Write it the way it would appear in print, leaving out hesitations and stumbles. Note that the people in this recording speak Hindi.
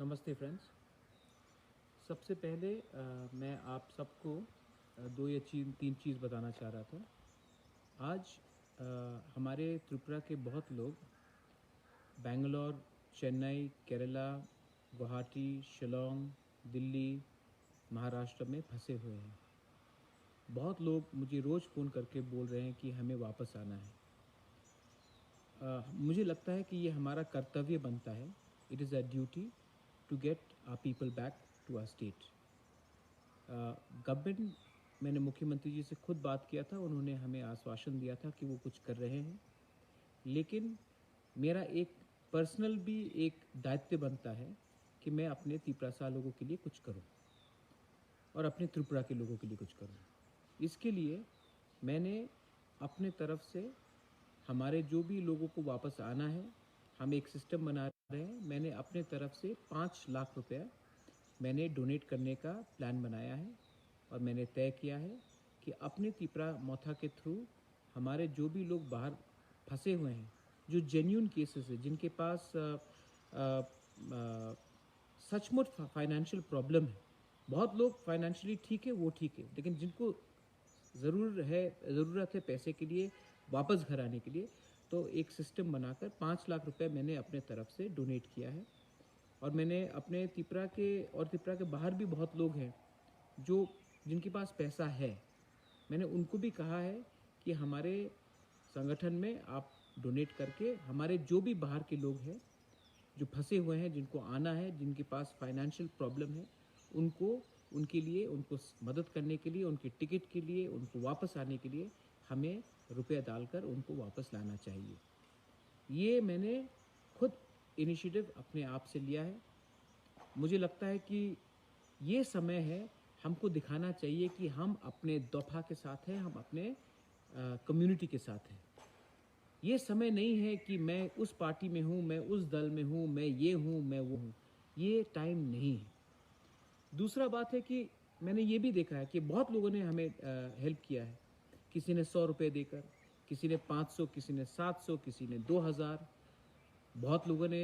नमस्ते फ्रेंड्स। सबसे पहले मैं आप सबको दो या तीन चीज़ बताना चाह रहा था। आज हमारे त्रिपुरा के बहुत लोग बेंगलोर, चेन्नई, केरला, गुवाहाटी, शिलोंग, दिल्ली, महाराष्ट्र में फंसे हुए हैं। बहुत लोग मुझे रोज़ फ़ोन करके बोल रहे हैं कि हमें वापस आना है। मुझे लगता है कि ये हमारा कर्तव्य बनता है। It is a duty to get our people back to our state. Government, मैंने मुख्यमंत्री जी से खुद बात किया था, उन्होंने हमें आश्वासन दिया था कि वो कुछ कर रहे हैं। लेकिन मेरा एक पर्सनल भी एक दायित्व बनता है कि मैं अपने त्रिपुरा लोगों के लिए कुछ करूं और अपने त्रिपुरा के लोगों के लिए कुछ करूं। इसके लिए मैंने अपने तरफ से हमारे जो भी लोगों को वापस आना है, हम एक सिस्टम बना रहे हैं। मैंने अपने तरफ से 5 लाख रुपया मैंने डोनेट करने का प्लान बनाया है और मैंने तय किया है कि अपने त्रिपुरा मोथा के थ्रू हमारे जो भी लोग बाहर फंसे हुए हैं, जो जेन्यून केसेस है, जिनके पास सचमुच फाइनेंशियल प्रॉब्लम है। बहुत लोग फाइनेंशियली ठीक है, वो ठीक है, लेकिन जिनको ज़रूरत है पैसे के लिए वापस घर आने के लिए, तो एक सिस्टम बनाकर 5 लाख रुपए मैंने अपने तरफ से डोनेट किया है। और मैंने अपने त्रिपुरा के और त्रिपुरा के बाहर भी बहुत लोग हैं जो जिनके पास पैसा है। मैंने उनको भी कहा है कि हमारे संगठन में आप डोनेट करके हमारे जो भी बाहर के लोग हैं जो फंसे हुए हैं, जिनको आना है, जिनके पास फाइनेंशियल प्रॉब्लम है, उनको उनके लिए उनको मदद करने के लिए, उनके टिकट के लिए, उनको वापस आने के लिए हमें रुपया डालकर उनको वापस लाना चाहिए। ये मैंने खुद इनिशिएटिव अपने आप से लिया है। मुझे लगता है कि ये समय है, हमको दिखाना चाहिए कि हम अपने दफा के साथ हैं, हम अपने कम्युनिटी के साथ हैं। ये समय नहीं है कि मैं उस पार्टी में हूँ, मैं उस दल में हूँ, मैं ये हूँ, मैं वो हूँ। ये टाइम नहीं है। दूसरा बात है कि मैंने ये भी देखा है कि बहुत लोगों ने हमें हेल्प किया है। किसी ने 100 रुपये देकर, किसी ने 500, किसी ने 700, किसी ने 2000। बहुत लोगों ने